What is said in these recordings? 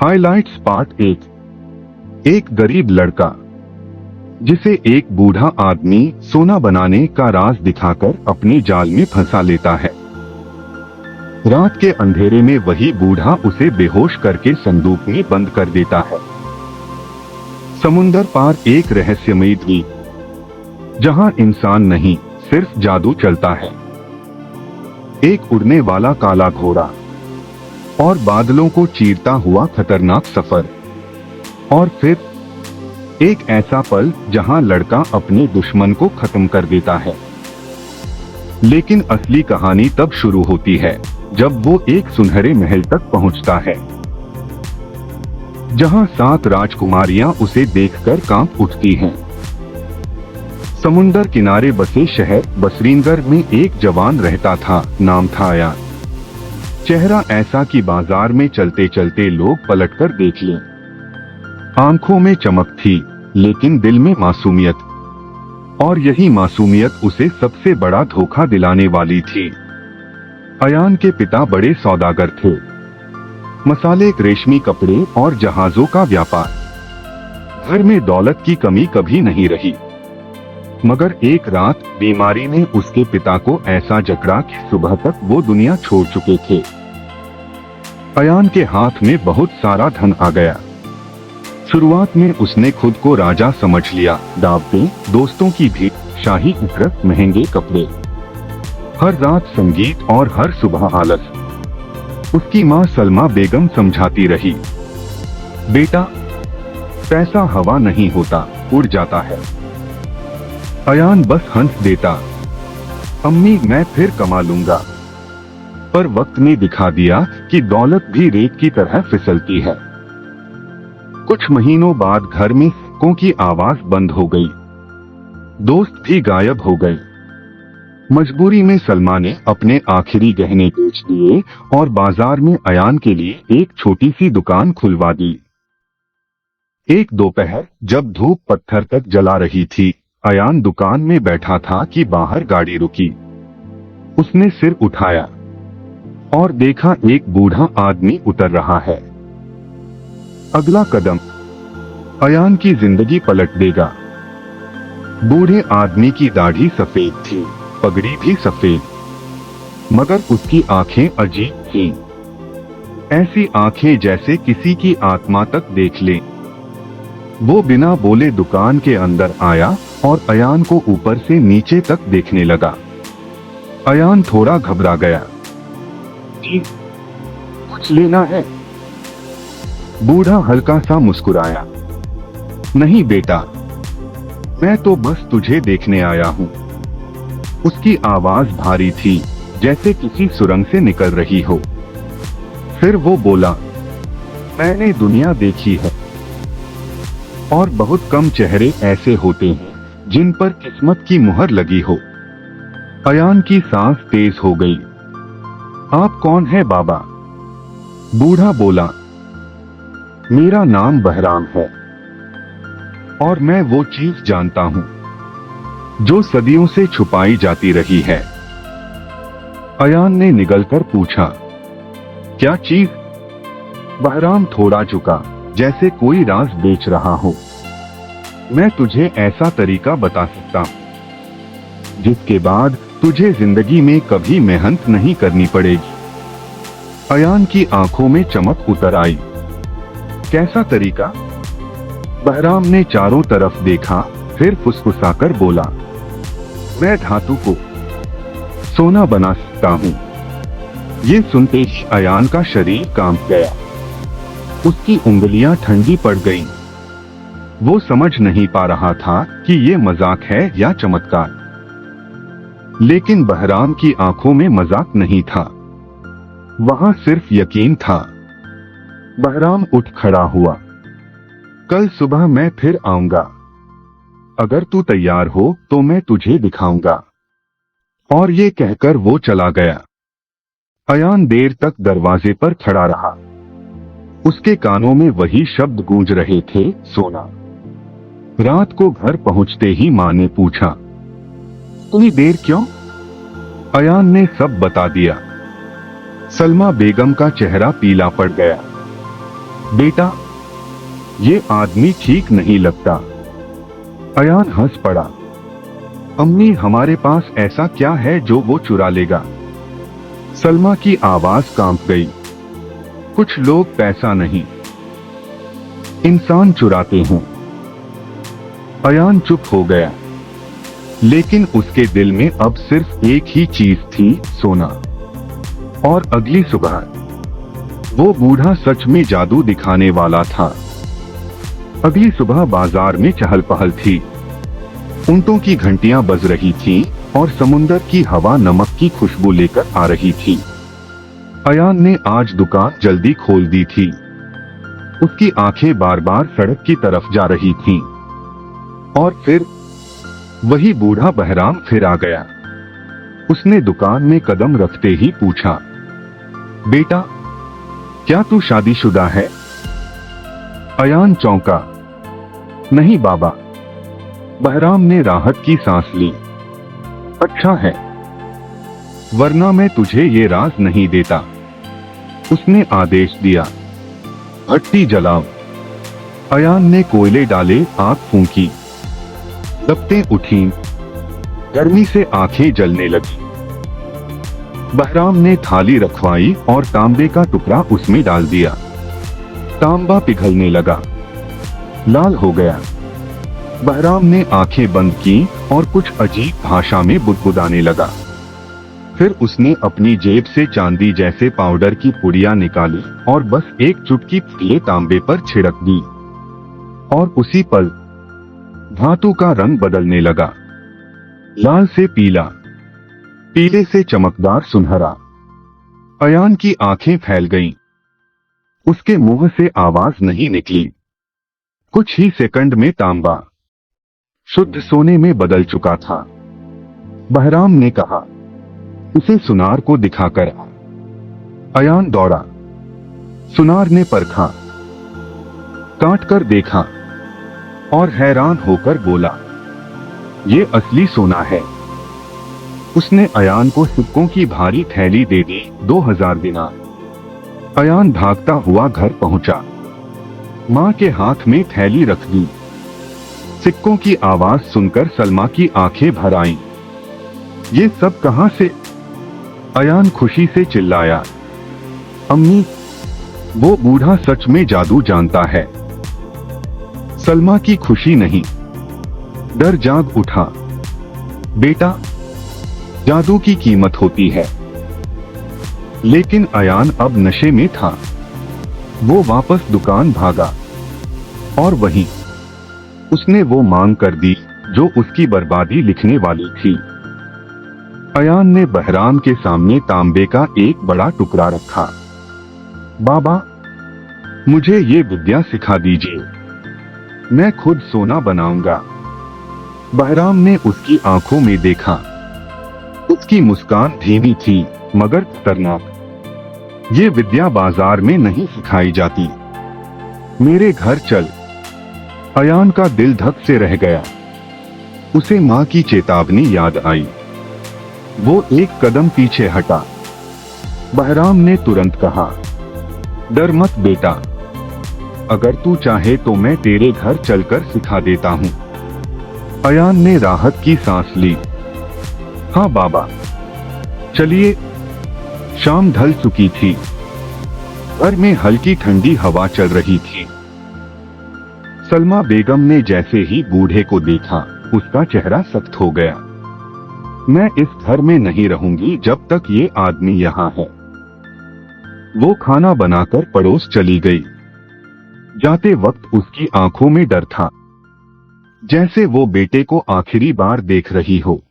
Highlights part 1। एक गरीब लड़का जिसे एक बूढ़ा आदमी सोना बनाने का राज दिखाकर अपने जाल में फंसा लेता है। रात के अंधेरे में वही बूढ़ा उसे बेहोश करके संदूक में बंद कर देता है। समुंदर पार एक रहस्यमयी द्वीप जहां इंसान नहीं सिर्फ जादू चलता है। एक उड़ने वाला काला घोड़ा और बादलों को चीरता हुआ खतरनाक सफर। और फिर एक ऐसा पल जहां लड़का अपने दुश्मन को खत्म कर देता है। लेकिन असली कहानी तब शुरू होती है जब वो एक सुनहरे महल तक पहुंचता है, जहां 7 राजकुमारियां उसे देखकर कांप उठती हैं। समुंदर किनारे बसे शहर बसरीनगर में एक जवान रहता था, नाम था अयान। चेहरा ऐसा कि बाजार में चलते चलते लोग पलटकर देख लें। आंखों में चमक थी लेकिन दिल में मासूमियत, और यही मासूमियत उसे सबसे बड़ा धोखा दिलाने वाली थी। अयान के पिता बड़े सौदागर थे, मसाले, रेशमी कपड़े और जहाजों का व्यापार। घर में दौलत की कमी कभी नहीं रही, मगर एक रात बीमारी ने उसके पिता को ऐसा जकड़ा कि सुबह तक वो दुनिया छोड़ चुके थे। अयान के हाथ में बहुत सारा धन आ गया। शुरुआत में उसने खुद को राजा समझ लिया। दावतें, दोस्तों की भीड़, शाही इतरत, महंगे कपड़े, हर रात संगीत और हर सुबह आलस। उसकी माँ सलमा बेगम समझाती रही, बेटा पैसा हवा नहीं होता, उड़ जाता है। अयान बस हंस देता, अम्मी मैं फिर कमा लूंगा। पर वक्त ने दिखा दिया कि दौलत भी रेत की तरह फिसलती है। कुछ महीनों बाद घर में सिक्कों की आवाज बंद हो गई, दोस्त भी गायब हो गए। मजबूरी में सलमा ने अपने आखिरी गहने बेच दिए और बाजार में अयान के लिए एक छोटी सी दुकान खुलवा दी। एक दोपहर जब धूप पत्थर तक जला रही थी, अयान दुकान में बैठा था कि बाहर गाड़ी रुकी। उसने सिर उठाया और देखा एक बूढ़ा आदमी उतर रहा है। अगला कदम अयान की जिंदगी पलट देगा। बूढ़े आदमी की दाढ़ी सफेद थी, पगड़ी भी सफेद, मगर उसकी आंखें अजीब थीं। ऐसी आंखें जैसे किसी की आत्मा तक देख ले। वो बिना बोले दुकान के अंदर आया और अयान को ऊपर से नीचे तक देखने लगा। अयान थोड़ा घबरा गया। जी, कुछ लेना है? बूढ़ा हल्का सा मुस्कुराया, नहीं बेटा, मैं तो बस तुझे देखने आया हूँ। उसकी आवाज भारी थी, जैसे किसी सुरंग से निकल रही हो। फिर वो बोला, मैंने दुनिया देखी है और बहुत कम चेहरे ऐसे होते हैं जिन पर किस्मत की मुहर लगी हो। अयान की सांस तेज हो गई। आप कौन है बाबा? बूढ़ा बोला, मेरा नाम बहराम है और मैं वो चीज जानता हूं जो सदियों से छुपाई जाती रही है। अयान ने निगलकर पूछा, क्या चीज? बहराम थोड़ा झुका, जैसे कोई राज बेच रहा हो। मैं तुझे ऐसा तरीका बता सकता हूं जिसके बाद तुझे जिंदगी में कभी मेहनत नहीं करनी पड़ेगी। अयान की आंखों में चमक उतर आई। कैसा तरीका? बहराम ने चारों तरफ देखा, फिर फुसफुसाकर बोला, मैं धातु को सोना बना सकता हूँ। ये सुनते ही अयान का शरीर कांप गया। उसकी उंगलियां ठंडी पड़ गईं। वो समझ नहीं पा रहा था कि ये मजाक है या चमत्कार। लेकिन बहराम की आंखों में मजाक नहीं था, वहां सिर्फ यकीन था। बहराम उठ खड़ा हुआ, कल सुबह मैं फिर आऊंगा। अगर तू तैयार हो तो मैं तुझे दिखाऊंगा। और ये कहकर वो चला गया। अयान देर तक दरवाजे पर खड़ा रहा। उसके कानों में वही शब्द गूंज रहे थे, सोना। रात को घर पहुंचते ही मां ने पूछा, इतनी देर क्यों? अयान ने सब बता दिया। सलमा बेगम का चेहरा पीला पड़ गया। बेटा, ये आदमी ठीक नहीं लगता। अयान हंस पड़ा। अम्मी, हमारे पास ऐसा क्या है जो वो चुरा लेगा? सलमा की आवाज कांप गई। कुछ लोग पैसा नहीं, इंसान चुराते हैं। अयान चुप हो गया, लेकिन उसके दिल में अब सिर्फ एक ही चीज थी, सोना। और अगली सुबह वो बूढ़ा सच में जादू दिखाने वाला था। अगली सुबह बाजार में चहल पहल थी। ऊंटों की घंटियां बज रही थीं और समुंदर की हवा नमक की खुशबू लेकर आ रही थी। अयान ने आज दुकान जल्दी खोल दी थी। उसकी आंखें बार बार सड़क की तरफ जा रही थीं। और फिर वही बूढ़ा बहराम फिर आ गया। उसने दुकान में कदम रखते ही पूछा, बेटा, क्या तू शादीशुदा है? अयान चौंका। नहीं बाबा। बहराम ने राहत की सांस ली। अच्छा है, वरना मैं तुझे ये राज नहीं देता। उसने आदेश दिया, भट्टी जलाओ। अयान ने कोयले डाले, आग फूंकी। लपटें उठीं, गर्मी से आंखें जलने लगी। बहराम ने थाली रखवाई और तांबे का टुकड़ा उसमें डाल दिया। तांबा पिघलने लगा, लाल हो गया। बहराम ने आंखें बंद की और कुछ अजीब भाषा में बुदबुदाने लगा। फिर उसने अपनी जेब से चांदी जैसे पाउडर की पुड़ियां निकाली और बस एक चुटकी पीले तांबे पर छिड़क दी। और उसी पल धातु का रंग बदलने लगा, लाल से पीला, पीले से चमकदार सुनहरा। अयान की आंखें फैल गईं। उसके मुंह से आवाज नहीं निकली। कुछ ही सेकंड में तांबा शुद्ध सोने में बदल चुका था। बहराम ने कहा, उसे सुनार को दिखाकर आ। अयान दौड़ा। सुनार ने परखा, काट कर देखा और हैरान होकर बोला, ये असली सोना है। उसने अयान को सिक्कों की भारी थैली दे दी, 2000 दिनार। अयान भागता हुआ घर पहुंचा। मां के हाथ में थैली रख दी। सिक्कों की आवाज सुनकर सलमा की आंखें भर आईं। ये सब कहां से? अयान खुशी से चिल्लाया, अम्मी, वो बूढ़ा सच में जादू जानता है। सलमा की खुशी नहीं, डर जाग उठा। बेटा, जादू की कीमत होती है। लेकिन अयान अब नशे में था। वो वापस दुकान भागा और वहीं उसने वो मांग कर दी जो उसकी बर्बादी लिखने वाली थी। अयान ने बहराम के सामने तांबे का एक बड़ा टुकड़ा रखा। बाबा, मुझे ये विद्या सिखा दीजिए, मैं खुद सोना बनाऊंगा। बहराम ने उसकी आंखों में देखा। उसकी मुस्कान धीमी थी मगर खतरनाक। ये विद्या बाजार में नहीं सिखाई जाती। मेरे घर चल। अयान का दिल धक से रह गया। उसे मां की चेतावनी याद आई। वो एक कदम पीछे हटा। बहराम ने तुरंत कहा, डर मत बेटा, अगर तू चाहे तो मैं तेरे घर चलकर सिखा देता हूं। अयान ने राहत की सांस ली। हाँ बाबा, चलिए। शाम ढल चुकी थी। घर में हल्की ठंडी हवा चल रही थी। सलमा बेगम ने जैसे ही बूढ़े को देखा, उसका चेहरा सख्त हो गया। मैं इस घर में नहीं रहूंगी जब तक ये आदमी यहाँ है। वो खाना बनाकर पड़ोस चली गई। जाते वक्त उसकी आंखों में डर था, जैसे वो बेटे को आखिरी बार देख रही हो।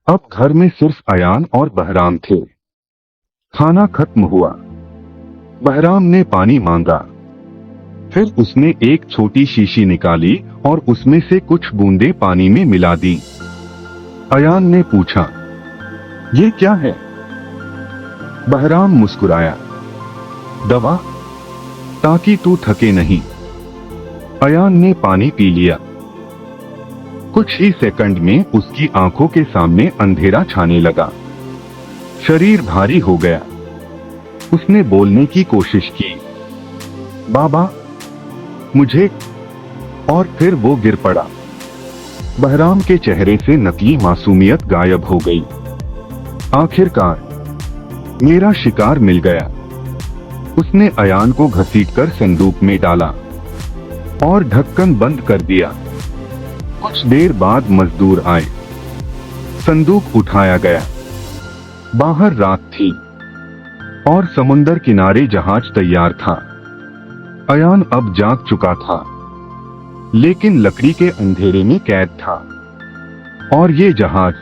अब घर में सिर्फ अयान और बहराम थे। खाना खत्म हुआ। बहराम ने पानी मांगा। फिर उसने एक छोटी शीशी निकाली और उसमें से कुछ बूंदें पानी में मिला दी। अयान ने पूछा, ये क्या है? बहराम मुस्कुराया, दवा, ताकि तू थके नहीं। अयान ने पानी पी लिया। कुछ ही सेकंड में उसकी आंखों के सामने अंधेरा छाने लगा। शरीर भारी हो गया। उसने बोलने की कोशिश की, बाबा मुझे, और फिर वो गिर पड़ा। बहराम के चेहरे से नकली मासूमियत गायब हो गई। आखिरकार मेरा शिकार मिल गया। उसने अयान को घसीटकर संदूक में डाला और ढक्कन बंद कर दिया। कुछ देर बाद मजदूर आए। संदूक उठाया गया। बाहर रात थी और समुंदर किनारे जहाज तैयार था। अयान अब जाग चुका था, लेकिन लकड़ी के अंधेरे में कैद था, और ये जहाज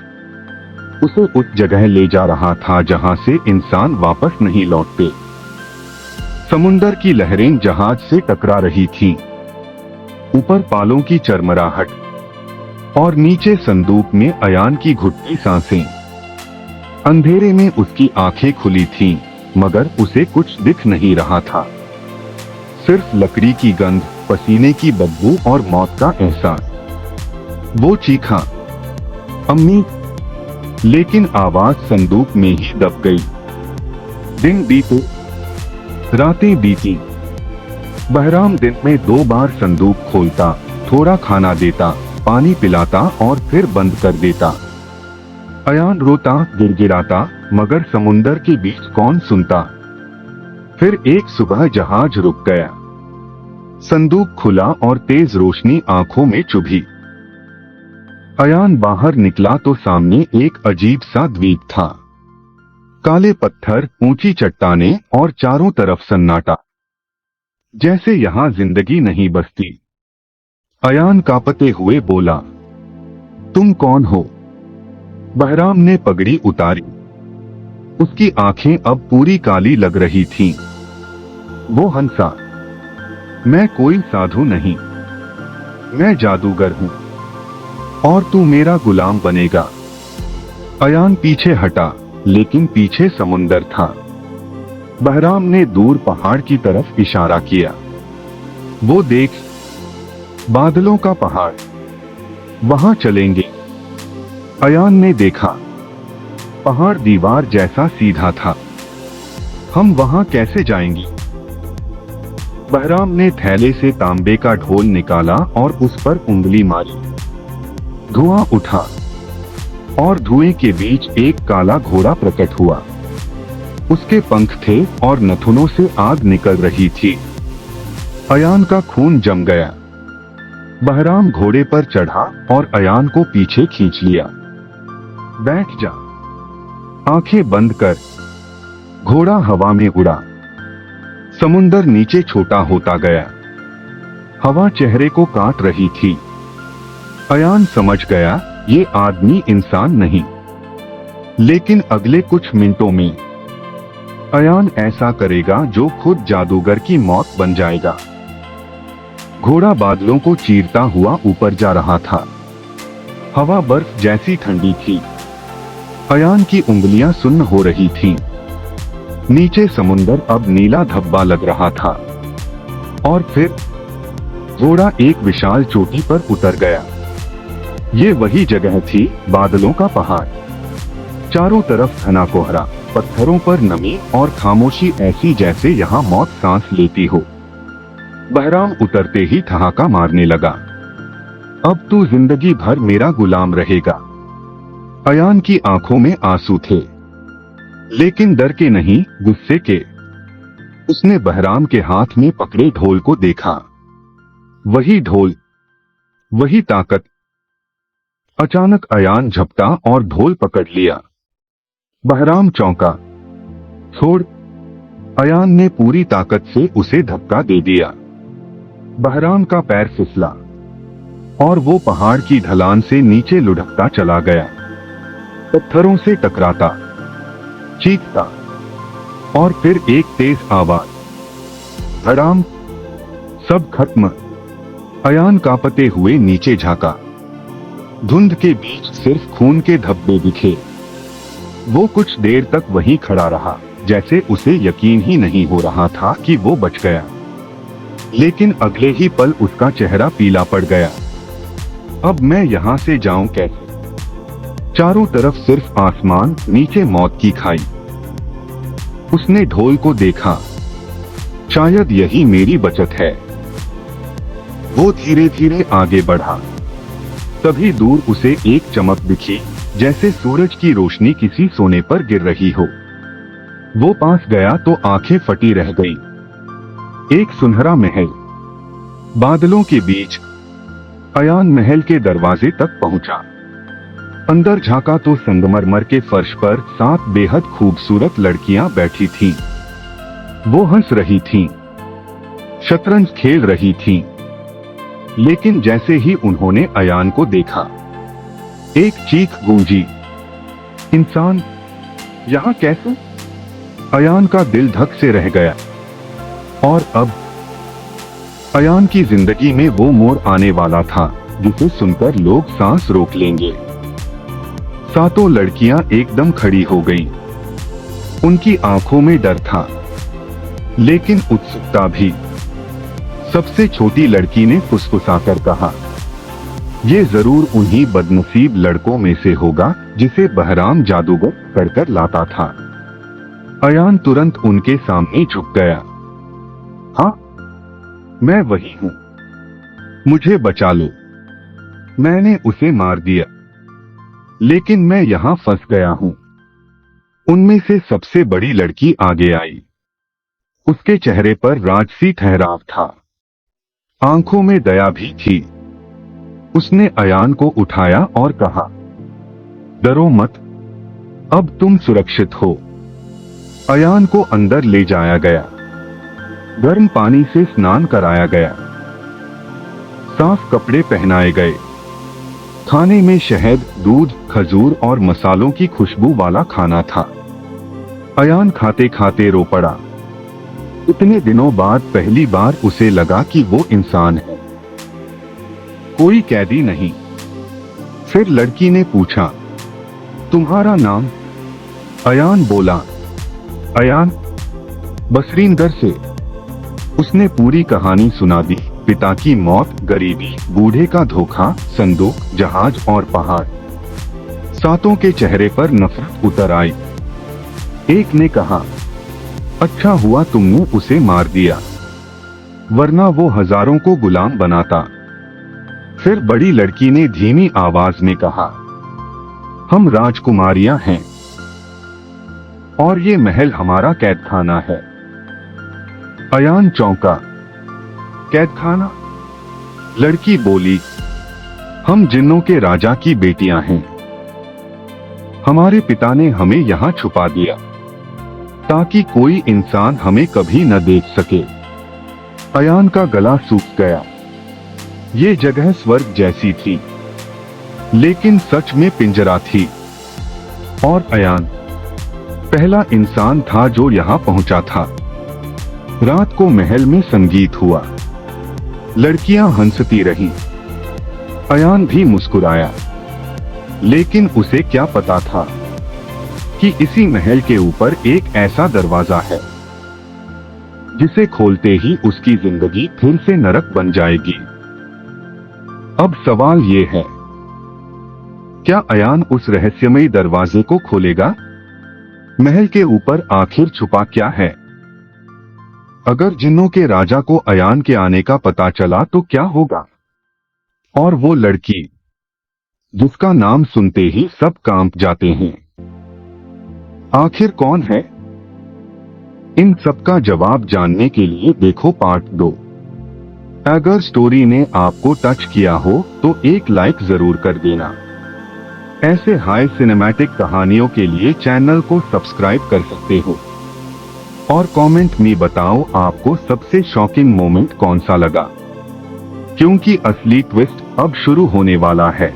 उसे उस जगह ले जा रहा था जहां से इंसान वापस नहीं लौटते। समुंदर की लहरें जहाज से टकरा रही थीं। ऊपर पालों की चरमराहट और नीचे संदूक में अयान की घुटती सांसें। अंधेरे में उसकी आंखें खुली थीं, मगर उसे कुछ दिख नहीं रहा था। सिर्फ लकड़ी की गंध, पसीने की बदबू और मौत का एहसास। वो चीखा, अम्मी, लेकिन आवाज संदूक में ही दब गई। दिन बीते, रातें बीती। बहराम दिन में 2 बार संदूक खोलता, थोड़ा खाना देता, पानी पिलाता और फिर बंद कर देता। अयान रोता, गिड़गिड़ाता, मगर समुंदर के बीच कौन सुनता। फिर एक सुबह जहाज रुक गया। संदूक खुला और तेज रोशनी आंखों में चुभी। अयान बाहर निकला तो सामने एक अजीब सा द्वीप था। काले पत्थर, ऊंची चट्टानें और चारों तरफ सन्नाटा, जैसे यहां जिंदगी नहीं बसती। अयान कांपते हुए बोला, तुम कौन हो? बहराम ने पगड़ी उतारी। उसकी आंखें अब पूरी काली लग रही थीं। वो हंसा, मैं कोई साधु नहीं, मैं जादूगर हूं, और तू मेरा गुलाम बनेगा। अयान पीछे हटा, लेकिन पीछे समुंदर था। बहराम ने दूर पहाड़ की तरफ इशारा किया। वो देख, बादलों का पहाड़, वहां चलेंगे। अयान ने देखा, पहाड़ दीवार जैसा सीधा था। हम वहां कैसे जाएंगे? बहराम ने थैले से तांबे का ढोल निकाला और उस पर उंगली मारी। धुआं उठा और धुएं के बीच एक काला घोड़ा प्रकट हुआ। उसके पंख थे और नथुनों से आग निकल रही थी। अयान का खून जम गया। बहराम घोड़े पर चढ़ा और अयान को पीछे खींच लिया। बैठ जा, आंखें बंद कर। घोड़ा हवा में उड़ा। समुंदर नीचे छोटा होता गया। हवा चेहरे को काट रही थी। अयान समझ गया, ये आदमी इंसान नहीं। लेकिन अगले कुछ मिनटों में अयान ऐसा करेगा जो खुद जादूगर की मौत बन जाएगा। घोड़ा बादलों को चीरता हुआ ऊपर जा रहा था। हवा बर्फ जैसी ठंडी थी। अयान की उंगलियां सुन्न हो रही थीं। नीचे समुंदर अब नीला धब्बा लग रहा था। और फिर घोड़ा एक विशाल चोटी पर उतर गया। ये वही जगह थी, बादलों का पहाड़। चारों तरफ घना कोहरा, पत्थरों पर नमी और खामोशी ऐसी जैसे यहाँ मौत सांस लेती हो। बहराम उतरते ही ठहाका मारने लगा। अब तू जिंदगी भर मेरा गुलाम रहेगा। अयान की आंखों में आंसू थे, लेकिन डर के नहीं, गुस्से के। उसने बहराम के हाथ में पकड़े ढोल को देखा। वही ढोल, वही ताकत। अचानक अयान झपटा और ढोल पकड़ लिया। बहराम चौंका। छोड़। अयान ने पूरी ताकत से उसे धक्का दे दिया। बहराम का पैर फिसला और वो पहाड़ की ढलान से नीचे लुढ़कता चला गया। पत्थरों से टकराता, चीखता, और फिर एक तेज आवाज, बहराम, सब खत्म। अयान कांपते हुए नीचे झांका। धुंध के बीच सिर्फ खून के धब्बे दिखे। वो कुछ देर तक वहीं खड़ा रहा, जैसे उसे यकीन ही नहीं हो रहा था कि वो बच गया। लेकिन अगले ही पल उसका चेहरा पीला पड़ गया। अब मैं यहां से जाऊं कैसे? चारों तरफ सिर्फ आसमान, नीचे मौत की खाई। उसने ढोल को देखा। शायद यही मेरी बचत है। वो धीरे धीरे आगे बढ़ा। तभी दूर उसे एक चमक दिखी, जैसे सूरज की रोशनी किसी सोने पर गिर रही हो। वो पास गया तो आंखें फटी रह गई। एक सुनहरा महल, बादलों के बीच। अयान महल के दरवाजे तक पहुंचा। अंदर झांका तो संगमरमर के फर्श पर 7 बेहद खूबसूरत लड़कियां बैठी थीं। वो हंस रही थीं, शतरंज खेल रही थीं। लेकिन जैसे ही उन्होंने अयान को देखा, एक चीख गूंजी, इंसान यहां कैसे? अयान का दिल धक से रह गया। और अब अयान की जिंदगी में वो मोड़ आने वाला था जिसे सुनकर लोग सांस रोक लेंगे। 7 लड़कियां एकदम खड़ी हो गईं। उनकी आंखों में डर था, लेकिन उत्सुकता भी। सबसे छोटी लड़की ने फुसफुसाकर कहा, ये जरूर उन्हीं बदनसीब लड़कों में से होगा जिसे बहराम जादूगर करकर लाता था। अयान तुरंत उनके सामने झुक गया। हाँ, मैं वही हूं। मुझे बचा लो। मैंने उसे मार दिया, लेकिन मैं यहां फंस गया हूं। उनमें से सबसे बड़ी लड़की आगे आई। उसके चेहरे पर राजसी ठहराव था, आंखों में दया भी थी। उसने अयान को उठाया और कहा, डरो मत, अब तुम सुरक्षित हो। अयान को अंदर ले जाया गया। गर्म पानी से स्नान कराया गया। साफ कपड़े पहनाए गए। खाने में शहद, दूध, खजूर और मसालों की खुशबू वाला खाना था। अयान खाते खाते रो पड़ा। इतने दिनों बाद पहली बार उसे लगा कि वो इंसान है, कोई कैदी नहीं। फिर लड़की ने पूछा, तुम्हारा नाम? अयान बोला, अयान, बसरीनगर से। उसने पूरी कहानी सुना दी, पिता की मौत, गरीबी, बूढ़े का धोखा, संदूक, जहाज और पहाड़। 7 के चेहरे पर नफरत उतर आई। एक ने कहा, अच्छा हुआ तुमने उसे मार दिया, वरना वो हजारों को गुलाम बनाता। फिर बड़ी लड़की ने धीमी आवाज में कहा, हम राजकुमारियां हैं और ये महल हमारा कैदखाना है। अयान चौंका। कैदखाना? लड़की बोली, हम जिन्नों के राजा की बेटियां हैं। हमारे पिता ने हमें यहां छुपा दिया ताकि कोई इंसान हमें कभी न देख सके। अयान का गला सूख गया। ये जगह स्वर्ग जैसी थी, लेकिन सच में पिंजरा थी। और अयान पहला इंसान था जो यहां पहुंचा था। रात को महल में संगीत हुआ। लड़कियां हंसती रहीं। अयान भी मुस्कुराया। लेकिन उसे क्या पता था कि इसी महल के ऊपर एक ऐसा दरवाजा है जिसे खोलते ही उसकी जिंदगी फिर से नरक बन जाएगी। अब सवाल ये है, क्या अयान उस रहस्यमयी दरवाजे को खोलेगा? महल के ऊपर आखिर छुपा क्या है? अगर जिन्नों के राजा को अयान के आने का पता चला तो क्या होगा? और वो लड़की जिसका नाम सुनते ही सब कांप जाते हैं, आखिर कौन है? इन सब का जवाब जानने के लिए देखो पार्ट 2। अगर स्टोरी ने आपको टच किया हो तो एक लाइक जरूर कर देना। ऐसे हाई सिनेमैटिक कहानियों के लिए चैनल को सब्सक्राइब कर सकते हो। और कमेंट में बताओ आपको सबसे शॉकिंग मोमेंट कौन सा लगा, क्योंकि असली ट्विस्ट अब शुरू होने वाला है।